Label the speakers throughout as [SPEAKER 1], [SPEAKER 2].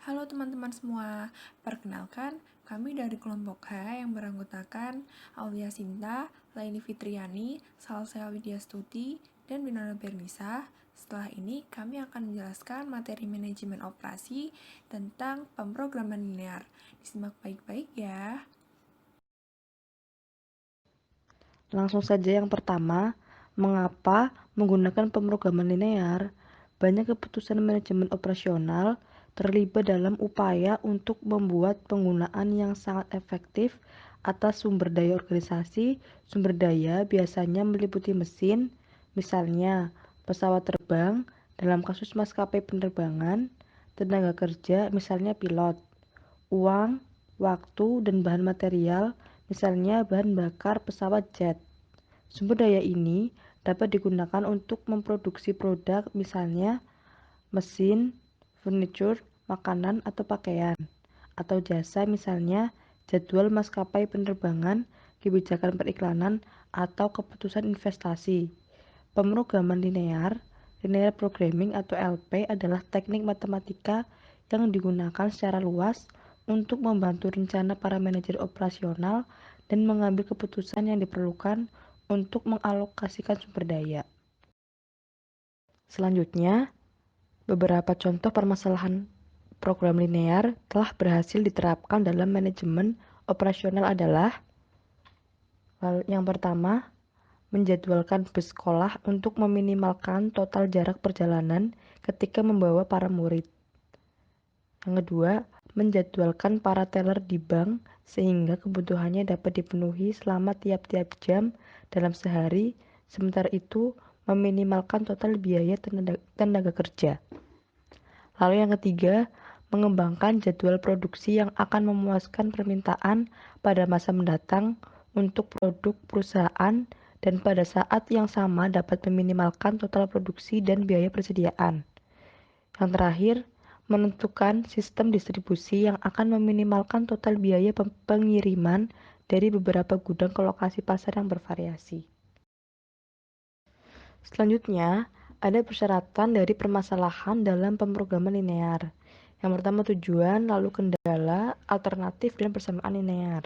[SPEAKER 1] Halo teman-teman semua, perkenalkan kami dari kelompok H yang beranggotakan Aulia Sinta, Laini Fitriani, Salsea Widya Stuti, dan Winona Bernisa. Setelah ini kami akan menjelaskan materi manajemen operasi tentang pemrograman linear. Disimak baik-baik ya.
[SPEAKER 2] Langsung saja yang pertama, mengapa menggunakan pemrograman linear? Banyak keputusan manajemen operasional terlibat dalam upaya untuk membuat penggunaan yang sangat efektif atas sumber daya organisasi. Sumber daya biasanya meliputi mesin, misalnya pesawat terbang, dalam kasus maskapai penerbangan, tenaga kerja, misalnya pilot, uang, waktu, dan bahan material, misalnya bahan bakar pesawat jet. Sumber daya ini dapat digunakan untuk memproduksi produk, misalnya mesin, furniture, makanan atau pakaian, atau jasa, misalnya jadwal maskapai penerbangan, kebijakan periklanan, atau keputusan investasi. Pemrograman linear, linear programming atau LP adalah teknik matematika yang digunakan secara luas untuk membantu rencana para manajer operasional dan mengambil keputusan yang diperlukan untuk mengalokasikan sumber daya. Selanjutnya, beberapa contoh permasalahan program linear telah berhasil diterapkan dalam manajemen operasional adalah yang pertama, menjadwalkan bus sekolah untuk meminimalkan total jarak perjalanan ketika membawa para murid. Yang kedua, menjadwalkan para teller di bank sehingga kebutuhannya dapat dipenuhi selama tiap-tiap jam dalam sehari, sementara itu meminimalkan total biaya tenaga kerja. Lalu yang ketiga, mengembangkan jadwal produksi yang akan memuaskan permintaan pada masa mendatang untuk produk perusahaan dan pada saat yang sama dapat meminimalkan total produksi dan biaya persediaan. Yang terakhir, menentukan sistem distribusi yang akan meminimalkan total biaya pengiriman dari beberapa gudang ke lokasi pasar yang bervariasi. Selanjutnya, ada persyaratan dari permasalahan dalam pemrograman linear. Yang pertama tujuan, lalu kendala, alternatif, dan persamaan linear.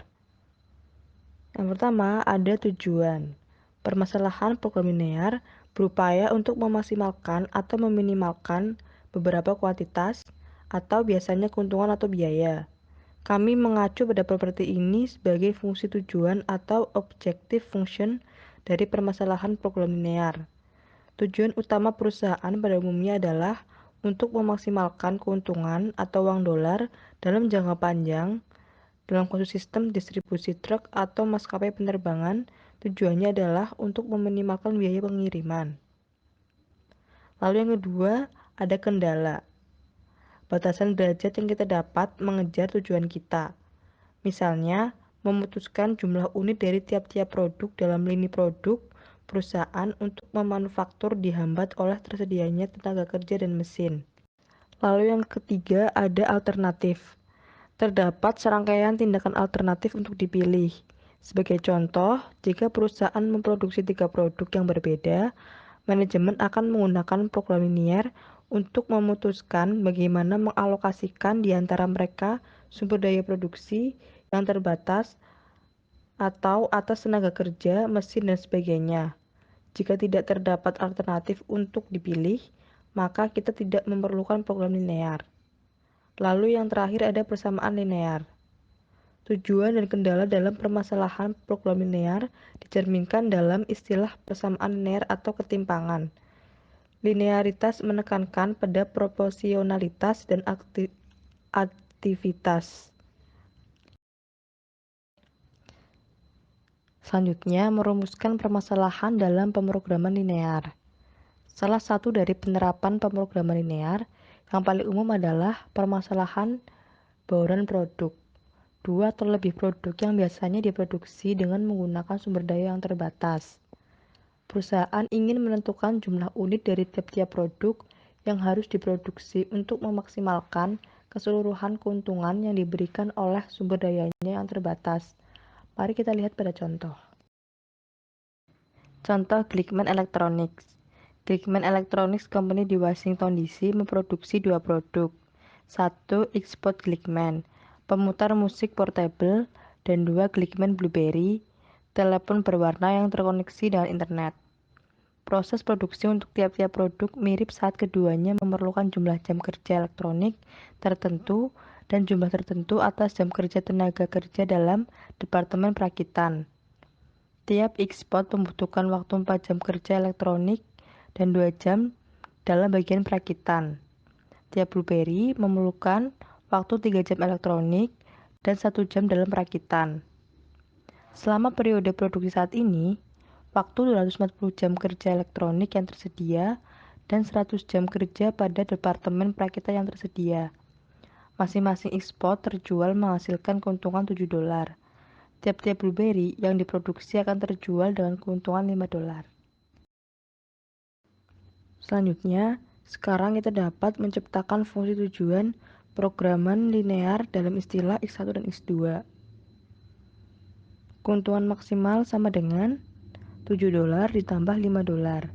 [SPEAKER 2] Yang pertama ada tujuan. Permasalahan program linear berupaya untuk memaksimalkan atau meminimalkan beberapa kuantitas atau biasanya keuntungan atau biaya. Kami mengacu pada properti ini sebagai fungsi tujuan atau objective function dari permasalahan program linear. Tujuan utama perusahaan pada umumnya adalah untuk memaksimalkan keuntungan atau uang dolar dalam jangka panjang. Dalam kasus sistem distribusi truk atau maskapai penerbangan, tujuannya adalah untuk meminimalkan biaya pengiriman. Lalu yang kedua, ada kendala. Batasan derajat yang kita dapat mengejar tujuan kita. Misalnya, memutuskan jumlah unit dari tiap-tiap produk dalam lini produk perusahaan untuk memanufaktur dihambat oleh tersedianya tenaga kerja dan mesin. Lalu yang ketiga ada alternatif. Terdapat serangkaian tindakan alternatif untuk dipilih. Sebagai contoh, jika perusahaan memproduksi 3 produk yang berbeda, manajemen akan menggunakan program linear untuk memutuskan bagaimana mengalokasikan di antara mereka sumber daya produksi yang terbatas atau atas tenaga kerja, mesin, dan sebagainya. Jika tidak terdapat alternatif untuk dipilih, maka kita tidak memerlukan program linear. Lalu yang terakhir ada persamaan linear. Tujuan dan kendala dalam permasalahan program linear dicerminkan dalam istilah persamaan linear atau ketimpangan. Linearitas menekankan pada proporsionalitas dan aktivitas. Selanjutnya, merumuskan permasalahan dalam pemrograman linear. Salah satu dari penerapan pemrograman linear yang paling umum adalah permasalahan bauran produk. 2 atau lebih produk yang biasanya diproduksi dengan menggunakan sumber daya yang terbatas. Perusahaan ingin menentukan jumlah unit dari tiap-tiap produk yang harus diproduksi untuk memaksimalkan keseluruhan keuntungan yang diberikan oleh sumber dayanya yang terbatas. Mari kita lihat pada contoh. Contoh Glickman Electronics. Glickman Electronics Company di Washington DC memproduksi 2 produk. 1. Xpod Glickman, pemutar musik portable, dan 2. Glickman Blueberry, telepon berwarna yang terkoneksi dengan internet. Proses produksi untuk tiap-tiap produk mirip saat keduanya memerlukan jumlah jam kerja elektronik tertentu dan jumlah tertentu atas jam kerja tenaga kerja dalam Departemen Perakitan. Tiap Xpod membutuhkan waktu 4 jam kerja elektronik dan 2 jam dalam bagian perakitan. Tiap Blueberry memerlukan waktu 3 jam elektronik dan 1 jam dalam perakitan. Selama periode produksi saat ini, waktu 240 jam kerja elektronik yang tersedia dan 100 jam kerja pada Departemen Perakitan yang tersedia. Masing-masing Xpod terjual menghasilkan keuntungan $7. Tiap-tiap Blueberry yang diproduksi akan terjual dengan keuntungan $5. Selanjutnya, sekarang kita dapat menciptakan fungsi tujuan programan linear dalam istilah X1 dan X2. Keuntungan maksimal sama dengan $7 ditambah $5.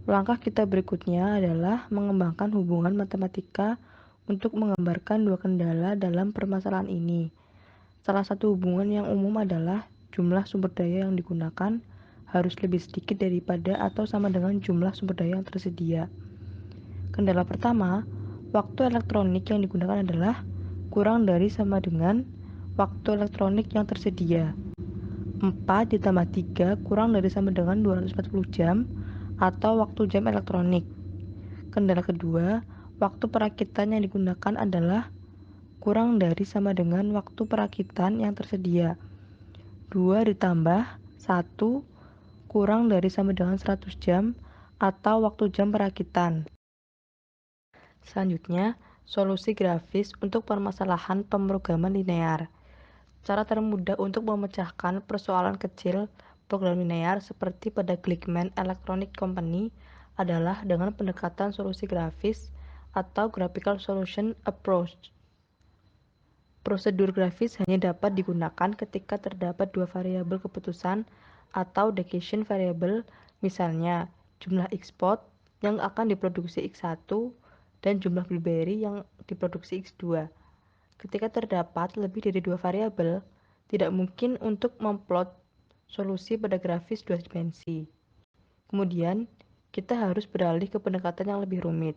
[SPEAKER 2] Langkah kita berikutnya adalah mengembangkan hubungan matematika untuk menggambarkan dua kendala dalam permasalahan ini. Salah satu hubungan yang umum adalah jumlah sumber daya yang digunakan harus lebih sedikit daripada atau sama dengan jumlah sumber daya yang tersedia. Kendala pertama, waktu elektronik yang digunakan adalah kurang dari sama dengan waktu elektronik yang tersedia. 4 ditambah 3 kurang dari sama dengan 240 jam atau waktu jam elektronik. Kendala kedua, waktu perakitan yang digunakan adalah kurang dari sama dengan waktu perakitan yang tersedia. 2 ditambah 1 kurang dari sama dengan 100 jam atau waktu jam perakitan. Selanjutnya, solusi grafis untuk permasalahan pemrograman linear. Cara termudah untuk memecahkan persoalan kecil program linear seperti pada Glickman Electronic Company adalah dengan pendekatan solusi grafis atau Graphical Solution Approach. Prosedur grafis hanya dapat digunakan ketika terdapat dua variabel keputusan atau decision variable, misalnya jumlah Xpod yang akan diproduksi X1 dan jumlah Blueberry yang diproduksi X2. Ketika terdapat lebih dari dua variabel, tidak mungkin untuk memplot solusi pada grafis dua dimensi. Kemudian, kita harus beralih ke pendekatan yang lebih rumit.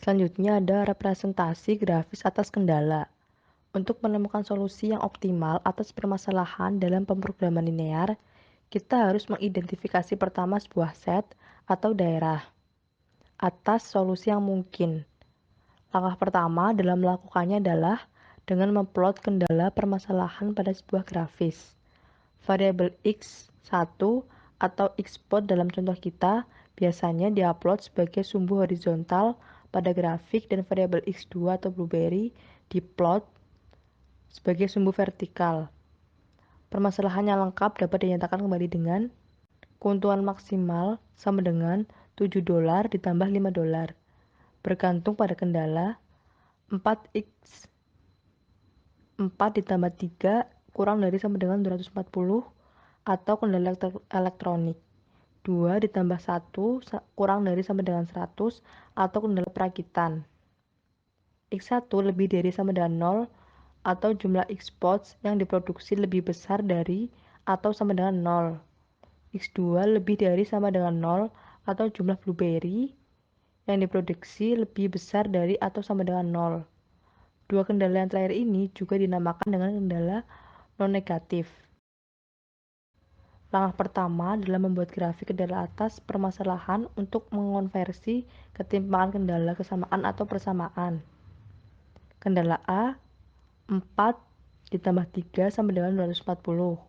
[SPEAKER 2] Selanjutnya ada representasi grafis atas kendala. Untuk menemukan solusi yang optimal atas permasalahan dalam pemrograman linear, kita harus mengidentifikasi pertama sebuah set atau daerah atas solusi yang mungkin. Langkah pertama dalam melakukannya adalah dengan memplot kendala permasalahan pada sebuah grafis. Variabel X1 atau Xpod dalam contoh kita biasanya diupload sebagai sumbu horizontal pada grafik dan variabel X2 atau Blueberry diplot sebagai sumbu vertikal. Permasalahannya lengkap dapat dinyatakan kembali dengan keuntungan maksimal sama dengan $7 ditambah $5. Bergantung pada kendala, 4x 4 ditambah 3 kurang dari sama dengan 240 atau kendala elektronik. 2 ditambah 1 kurang dari sama dengan 100 atau kendala perakitan. X1 lebih dari sama dengan 0 atau jumlah Xpods yang diproduksi lebih besar dari atau sama dengan 0. X2 lebih dari sama dengan 0 atau jumlah Blueberry yang diproduksi lebih besar dari atau sama dengan 0. Dua kendala yang terakhir ini juga dinamakan dengan kendala non-negatif. Langkah pertama adalah membuat grafik kendala atas permasalahan untuk mengonversi ketimpangan kendala kesamaan atau persamaan. Kendala A, 4 ditambah 3 sama dengan 240.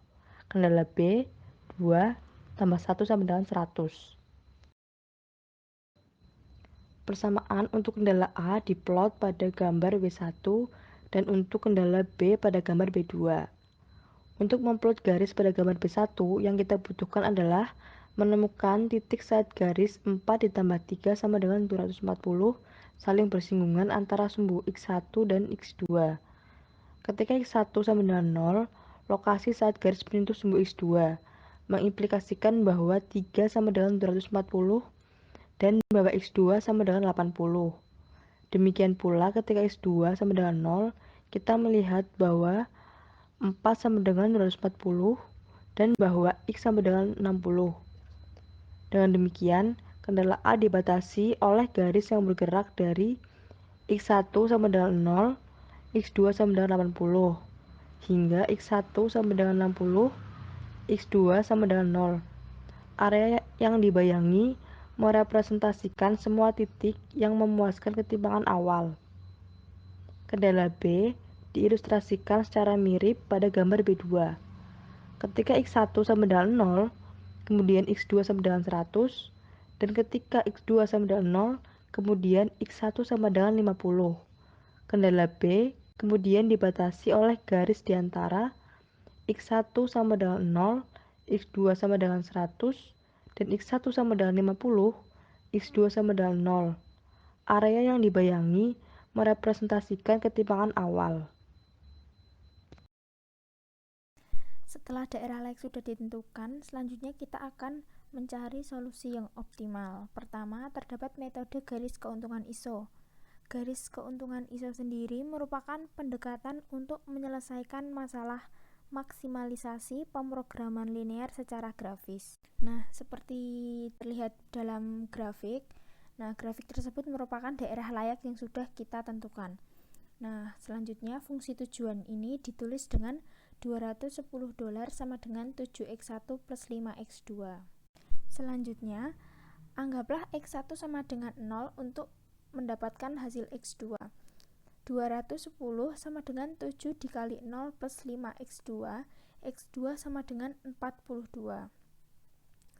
[SPEAKER 2] Kendala B, 2 tambah 1 sama dengan 100. Persamaan untuk kendala A diplot pada gambar B1 dan untuk kendala B pada gambar B2. Untuk memplot garis pada gambar B1, yang kita butuhkan adalah menemukan titik saat garis 4 ditambah 3 sama dengan 240 saling bersinggungan antara sumbu X1 dan X2. Ketika X1 sama dengan 0, lokasi saat garis menyentuh sumbu X2, mengimplikasikan bahwa 3 sama dengan 240 dan bahwa X2 sama dengan 80. Demikian pula ketika X2 sama dengan 0, kita melihat bahwa 4 sama dengan 240 dan bahwa X sama dengan 60. Dengan demikian, kendala A dibatasi oleh garis yang bergerak dari X1 sama dengan 0, X2 sama dengan 80, hingga X1 sama dengan 60, X2 sama dengan 0. Area yang dibayangi merepresentasikan semua titik yang memuaskan ketimpangan awal. Kendala B diilustrasikan secara mirip pada gambar B2. Ketika X1 sama dengan 0, kemudian X2 sama dengan 100, dan ketika X2 sama dengan 0, kemudian X1 sama dengan 50. Kendala B kemudian dibatasi oleh garis di antara X1 sama dengan 0, X2 sama dengan 100, dan X1 sama dengan 50, X2 sama dengan 0. Area yang dibayangi merepresentasikan ketimpangan awal.
[SPEAKER 3] Setelah daerah layak sudah ditentukan, selanjutnya kita akan mencari solusi yang optimal. Pertama, terdapat metode garis keuntungan ISO. Garis keuntungan ISO sendiri merupakan pendekatan untuk menyelesaikan masalah maksimalisasi pemrograman linear secara grafis. Nah, seperti terlihat dalam grafik, grafik tersebut merupakan daerah layak yang sudah kita tentukan. Nah, selanjutnya fungsi tujuan ini ditulis dengan $210 sama dengan 7x1 plus 5x2. Selanjutnya, anggaplah x1 sama dengan 0 untuk mendapatkan hasil x2. 210 sama dengan 7 dikali 0 plus 5x2, x2 sama dengan 42.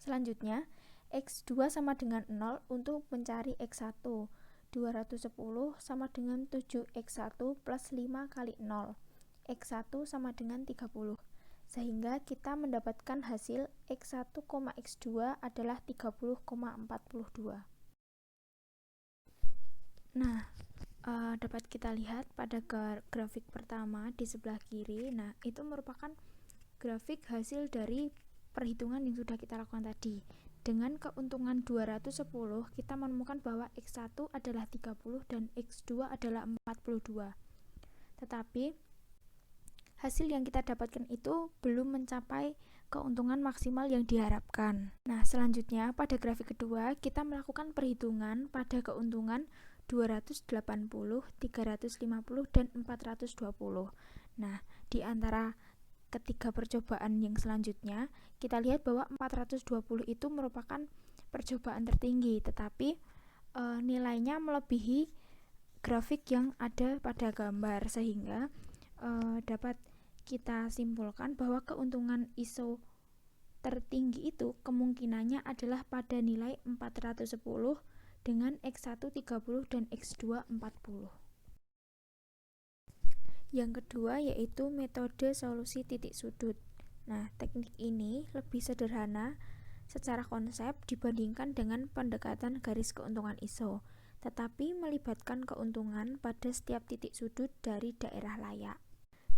[SPEAKER 3] Selanjutnya, x2 sama dengan 0 untuk mencari x1. 210 sama dengan 7x1 plus 5 kali 0. X1 sama dengan 30. Sehingga kita mendapatkan hasil X1, X2 adalah 30,42. Nah, dapat kita lihat pada grafik pertama di sebelah kiri. Nah, itu merupakan grafik hasil dari perhitungan yang sudah kita lakukan tadi. Dengan keuntungan 210, kita menemukan bahwa X1 adalah 30 dan X2 adalah 42. Tetapi hasil yang kita dapatkan itu belum mencapai keuntungan maksimal yang diharapkan. Nah, selanjutnya pada grafik kedua, kita melakukan perhitungan pada keuntungan 280, 350, dan 420. Nah, di antara ketiga percobaan yang selanjutnya, kita lihat bahwa 420 itu merupakan percobaan tertinggi, tetapi nilainya melebihi grafik yang ada pada gambar, sehingga dapat kita simpulkan bahwa keuntungan ISO tertinggi itu kemungkinannya adalah pada nilai 410 dengan X1 30 dan X2 40. Yang kedua yaitu metode solusi titik sudut. Nah, teknik ini lebih sederhana secara konsep dibandingkan dengan pendekatan garis keuntungan ISO, tetapi melibatkan keuntungan pada setiap titik sudut dari daerah layak.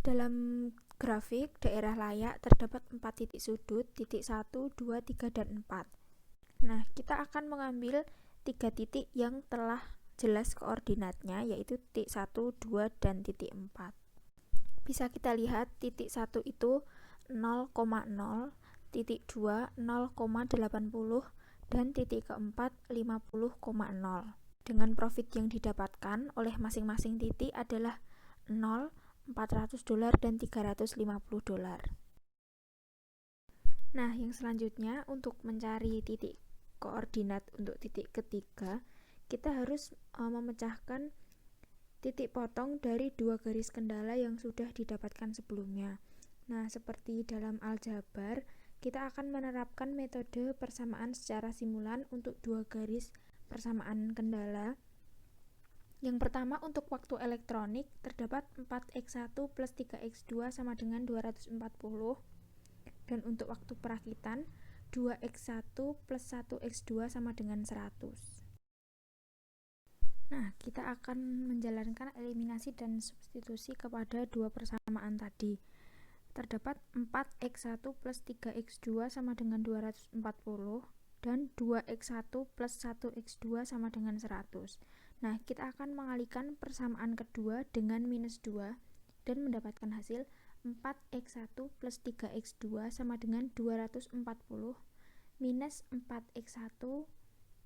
[SPEAKER 3] Dalam grafik daerah layak terdapat 4 titik sudut, titik 1, 2, 3, dan 4. Nah, kita akan mengambil 3 titik yang telah jelas koordinatnya, yaitu titik 1, 2, dan titik 4. Bisa kita lihat titik 1 itu 0,0, titik 2 0,80, dan titik keempat 50,0. Dengan profit yang didapatkan oleh masing-masing titik adalah 0, $400 dan $350. Nah, yang selanjutnya untuk mencari titik koordinat untuk titik ketiga, kita harus memecahkan titik potong dari dua garis kendala yang sudah didapatkan sebelumnya. Nah, seperti dalam aljabar, kita akan menerapkan metode persamaan secara simulan untuk dua garis persamaan kendala. Yang pertama, untuk waktu elektronik terdapat 4x1 plus 3x2 sama dengan 240, dan untuk waktu perakitan 2x1 plus 1x2 sama dengan 100. Nah, kita akan menjalankan eliminasi dan substitusi kepada dua persamaan tadi. Terdapat 4x1 plus 3x2 sama dengan 240 dan 2x1 plus 1x2 sama dengan 100. Nah, kita akan mengalihkan persamaan kedua dengan minus 2 dan mendapatkan hasil 4x1 plus 3x2 sama dengan 240 minus 4x1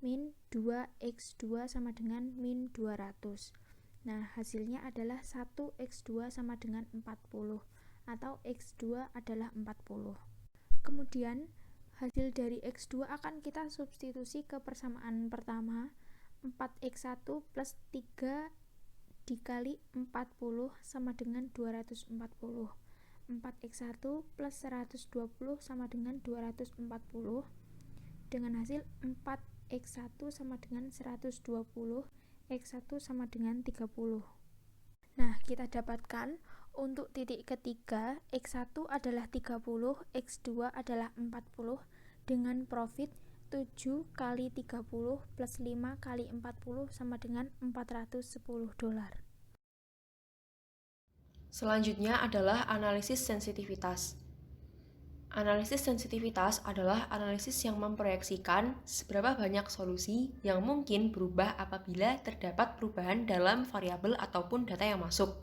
[SPEAKER 3] min 2x2 sama dengan min 200. Nah, hasilnya adalah 1x2 sama dengan 40 atau x2 adalah 40. Kemudian, hasil dari x2 akan kita substitusi ke persamaan pertama, 4x1 plus 3 dikali 40 sama dengan 240. 4x1 plus 120 sama dengan 240 dengan hasil 4x1 sama dengan 120, x1 sama dengan 30. Nah, kita dapatkan untuk titik ketiga, x1 adalah 30, x2 adalah 40 dengan profit 7 kali 30 plus 5 kali 40 sama dengan $410.
[SPEAKER 4] Selanjutnya adalah analisis sensitivitas. Analisis sensitivitas adalah analisis yang memproyeksikan seberapa banyak solusi yang mungkin berubah apabila terdapat perubahan dalam variabel ataupun data yang masuk.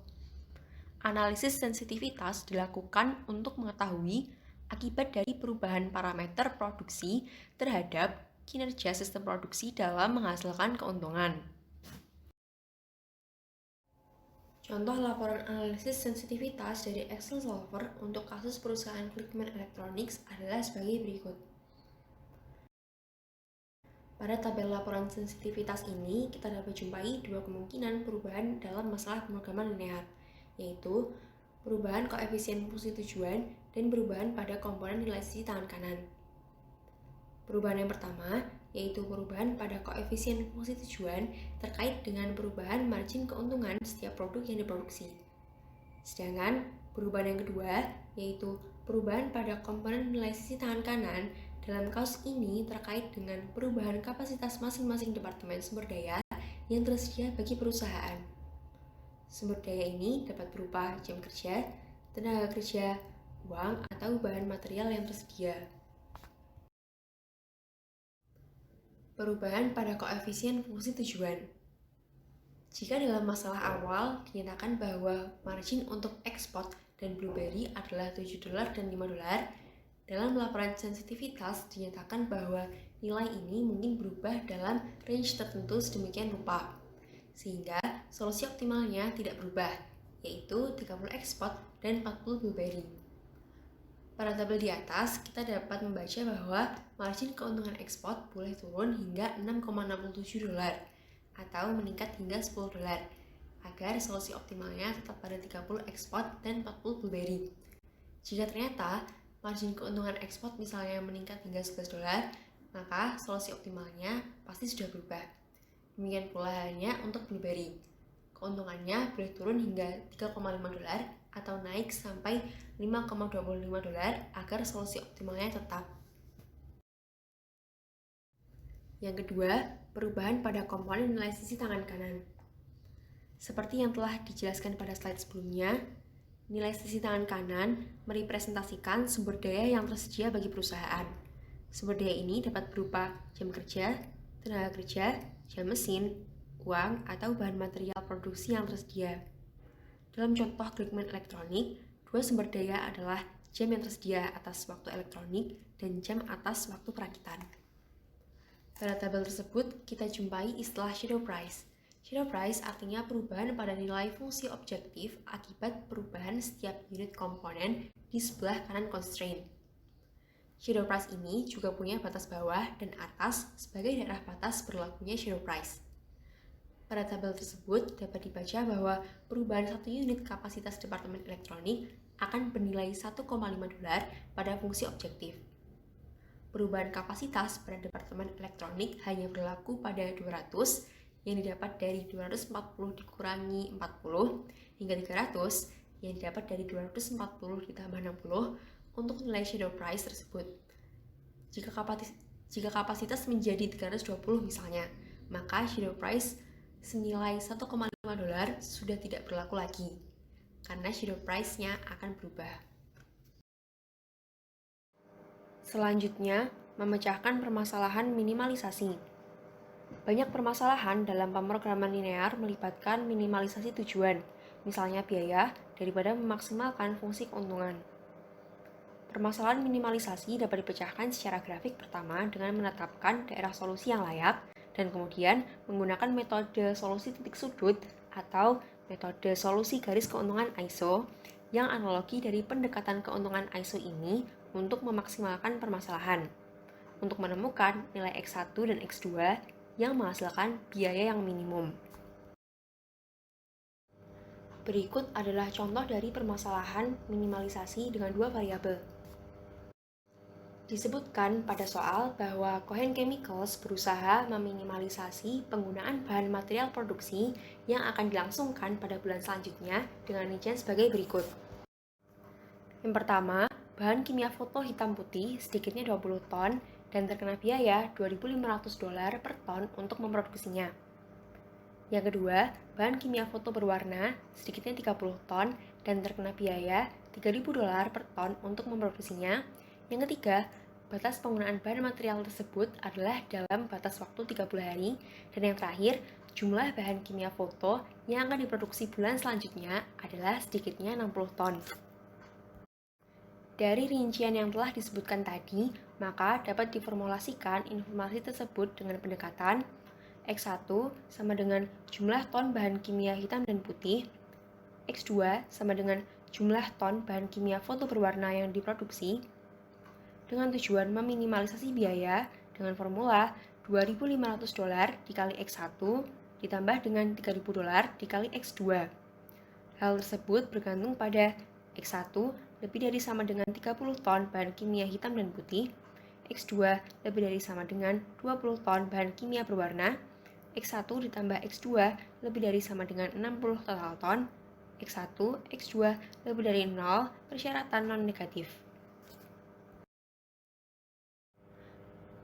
[SPEAKER 4] Analisis sensitivitas dilakukan untuk mengetahui akibat dari perubahan parameter produksi terhadap kinerja sistem produksi dalam menghasilkan keuntungan. Contoh laporan analisis sensitivitas dari Excel Solver untuk kasus perusahaan Clickman Electronics adalah sebagai berikut. Pada tabel laporan sensitivitas ini, kita dapat jumpai dua kemungkinan perubahan dalam masalah pemrograman linear, yaitu perubahan koefisien fungsi tujuan dan perubahan pada komponen nilai sisi tangan kanan. Perubahan yang pertama, yaitu perubahan pada koefisien fungsi tujuan terkait dengan perubahan margin keuntungan setiap produk yang diproduksi. Sedangkan perubahan yang kedua, yaitu perubahan pada komponen nilai sisi tangan kanan, dalam kasus ini terkait dengan perubahan kapasitas masing-masing departemen sumber daya yang tersedia bagi perusahaan. Sumber daya ini dapat berupa jam kerja, tenaga kerja, uang, atau bahan material yang tersedia. Perubahan pada koefisien fungsi tujuan. Jika dalam masalah awal dinyatakan bahwa margin untuk ekspor dan blueberry adalah $7 dan $5, dalam laporan sensitivitas dinyatakan bahwa nilai ini mungkin berubah dalam range tertentu sedemikian rupa, sehingga solusi optimalnya tidak berubah, yaitu 30 ekspor dan 40 blueberry. Pada tabel di atas, kita dapat membaca bahwa margin keuntungan ekspor boleh turun hingga $6,67 atau meningkat hingga $10 agar solusi optimalnya tetap pada 30 ekspor dan 40 blueberry. Jika ternyata margin keuntungan ekspor misalnya meningkat hingga $11, maka solusi optimalnya pasti sudah berubah. Demikian pula halnya untuk blueberry. Keuntungannya boleh turun hingga $3,5 atau naik sampai $5,25 agar solusi optimalnya tetap. Yang kedua, perubahan pada komponen nilai sisi tangan kanan. Seperti yang telah dijelaskan pada slide sebelumnya, nilai sisi tangan kanan merepresentasikan sumber daya yang tersedia bagi perusahaan. Sumber daya ini dapat berupa jam kerja, tenaga kerja, jam mesin, uang, atau bahan material produksi yang tersedia. Dalam contoh Clickman Elektronik, dua sumber daya adalah jam yang tersedia atas waktu elektronik dan jam atas waktu perakitan. Pada tabel tersebut, kita jumpai istilah shadow price. Shadow price artinya perubahan pada nilai fungsi objektif akibat perubahan setiap unit komponen di sebelah kanan constraint. Shadow price ini juga punya batas bawah dan atas sebagai daerah batas berlakunya shadow price. Pada tabel tersebut dapat dibaca bahwa perubahan 1 unit kapasitas departemen elektronik akan bernilai $1,5 pada fungsi objektif. Perubahan kapasitas pada departemen elektronik hanya berlaku pada 200 yang didapat dari 240 dikurangi 40 hingga 300 yang didapat dari 240 ditambah 60 untuk nilai shadow price tersebut. Jika kapasitas menjadi 320 misalnya, maka shadow price senilai $1,5 sudah tidak berlaku lagi, karena shadow price-nya akan berubah. Selanjutnya, memecahkan permasalahan minimalisasi. Banyak permasalahan dalam pemrograman linear melibatkan minimalisasi tujuan, misalnya biaya, daripada memaksimalkan fungsi keuntungan. Permasalahan minimalisasi dapat dipecahkan secara grafik pertama dengan menetapkan daerah solusi yang layak, dan kemudian menggunakan metode solusi titik sudut atau metode solusi garis keuntungan ISO yang analogi dari pendekatan keuntungan ISO ini untuk memaksimalkan permasalahan. Untuk menemukan nilai X1 dan X2 yang menghasilkan biaya yang minimum. Berikut adalah contoh dari permasalahan minimalisasi dengan dua variabel. Disebutkan pada soal bahwa Cohen Chemicals berusaha meminimalisasi penggunaan bahan material produksi yang akan dilangsungkan pada bulan selanjutnya dengan rincian sebagai berikut. Yang pertama, bahan kimia foto hitam putih sedikitnya 20 ton dan terkena biaya $2.500 per ton untuk memproduksinya. Yang kedua, bahan kimia foto berwarna sedikitnya 30 ton dan terkena biaya $3.000 per ton untuk memproduksinya. Yang ketiga, batas penggunaan bahan material tersebut adalah dalam batas waktu 30 hari. Dan yang terakhir, jumlah bahan kimia foto yang akan diproduksi bulan selanjutnya adalah sedikitnya 60 ton. Dari rincian yang telah disebutkan tadi, maka dapat diformulasikan informasi tersebut dengan pendekatan X1 sama dengan jumlah ton bahan kimia hitam dan putih, X2 sama dengan jumlah ton bahan kimia foto berwarna yang diproduksi, dengan tujuan meminimalisasi biaya dengan formula $2.500 dikali X1 ditambah dengan $3.000 dikali X2. Hal tersebut bergantung pada X1 lebih dari sama dengan 30 ton bahan kimia hitam dan putih, X2 lebih dari sama dengan 20 ton bahan kimia berwarna, X1 ditambah X2 lebih dari sama dengan 60 total ton, X1, X2 lebih dari 0, persyaratan non-negatif.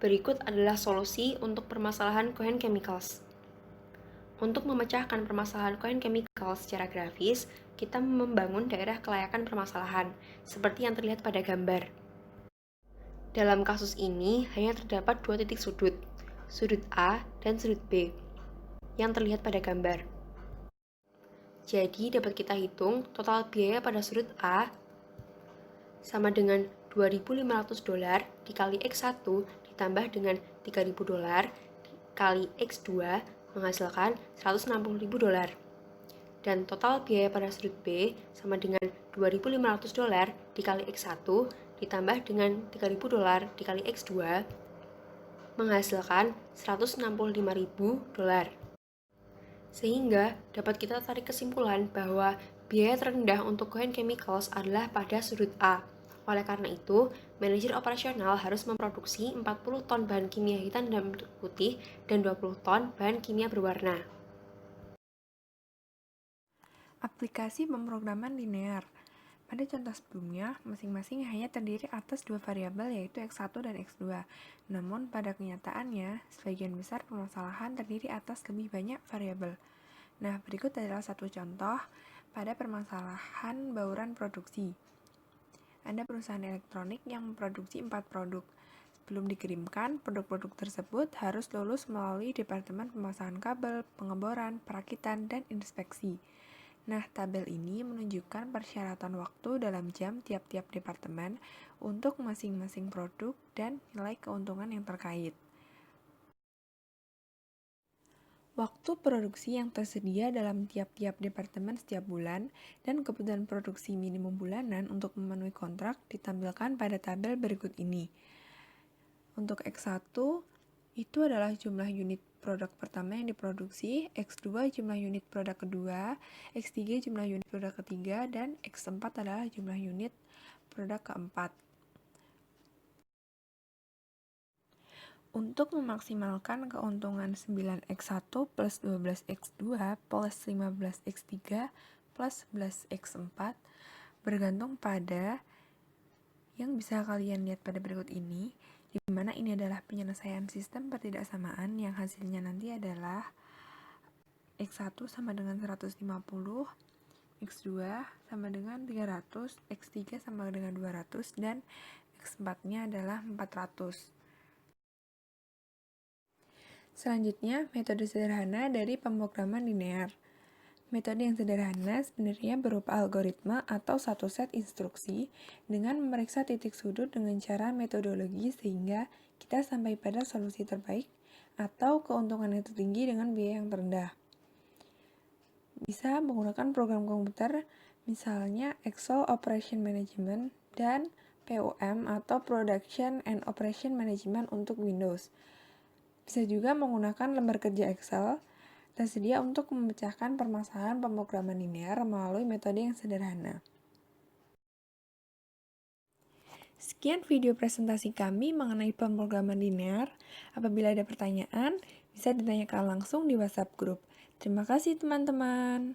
[SPEAKER 4] Berikut adalah solusi untuk permasalahan Cohen Chemicals. Untuk memecahkan permasalahan Cohen Chemicals secara grafis, kita membangun daerah kelayakan permasalahan, seperti yang terlihat pada gambar. Dalam kasus ini, hanya terdapat dua titik sudut A dan sudut B, yang terlihat pada gambar. Jadi, dapat kita hitung total biaya pada sudut A sama dengan $2.500 dikali X1 ditambah dengan $3.000 dikali X2 menghasilkan $160.000. Dan total biaya pada sudut B sama dengan $2.500 dikali X1 ditambah dengan $3.000 dikali X2 menghasilkan $165.000. Sehingga dapat kita tarik kesimpulan bahwa biaya terendah untuk Cohen Chemicals adalah pada sudut A. Oleh karena itu, manajer operasional harus memproduksi 40 ton bahan kimia hitam dan putih dan 20 ton bahan kimia berwarna.
[SPEAKER 1] Aplikasi pemrograman linear. Pada contoh sebelumnya, masing-masing hanya terdiri atas dua variabel yaitu X1 dan X2. Namun, pada kenyataannya, sebagian besar permasalahan terdiri atas lebih banyak variabel. Nah, berikut adalah satu contoh pada permasalahan bauran produksi. Ada perusahaan elektronik yang memproduksi 4 produk. Sebelum dikirimkan, produk-produk tersebut harus lulus melalui Departemen Pemasangan Kabel, Pengeboran, Perakitan, dan Inspeksi. Nah, tabel ini menunjukkan persyaratan waktu dalam jam tiap-tiap departemen untuk masing-masing produk dan nilai keuntungan yang terkait. Waktu produksi yang tersedia dalam tiap-tiap departemen setiap bulan dan kebutuhan produksi minimum bulanan untuk memenuhi kontrak ditampilkan pada tabel berikut ini. Untuk X1, itu adalah jumlah unit produk pertama yang diproduksi, X2 jumlah unit produk kedua, X3 jumlah unit produk ketiga, dan X4 adalah jumlah unit produk keempat. Untuk memaksimalkan keuntungan 9X1 plus 12X2 plus 15X3 plus 11X4 bergantung pada yang bisa kalian lihat pada berikut ini, di mana ini adalah penyelesaian sistem pertidaksamaan yang hasilnya nanti adalah X1 sama dengan 150, X2 sama dengan 300, X3 sama dengan 200, dan X4-nya adalah 400. Selanjutnya, metode sederhana dari pemrograman linear. Metode yang sederhana sebenarnya berupa algoritma atau satu set instruksi dengan memeriksa titik sudut dengan cara metodologi sehingga kita sampai pada solusi terbaik atau keuntungan yang tertinggi dengan biaya yang terendah. Bisa menggunakan program komputer, misalnya Excel Operation Management dan POM atau Production and Operation Management untuk Windows. Bisa juga menggunakan lembar kerja Excel, tersedia untuk memecahkan permasalahan pemrograman linear melalui metode yang sederhana. Sekian video presentasi kami mengenai pemrograman linear. Apabila ada pertanyaan, bisa ditanyakan langsung di WhatsApp group. Terima kasih teman-teman.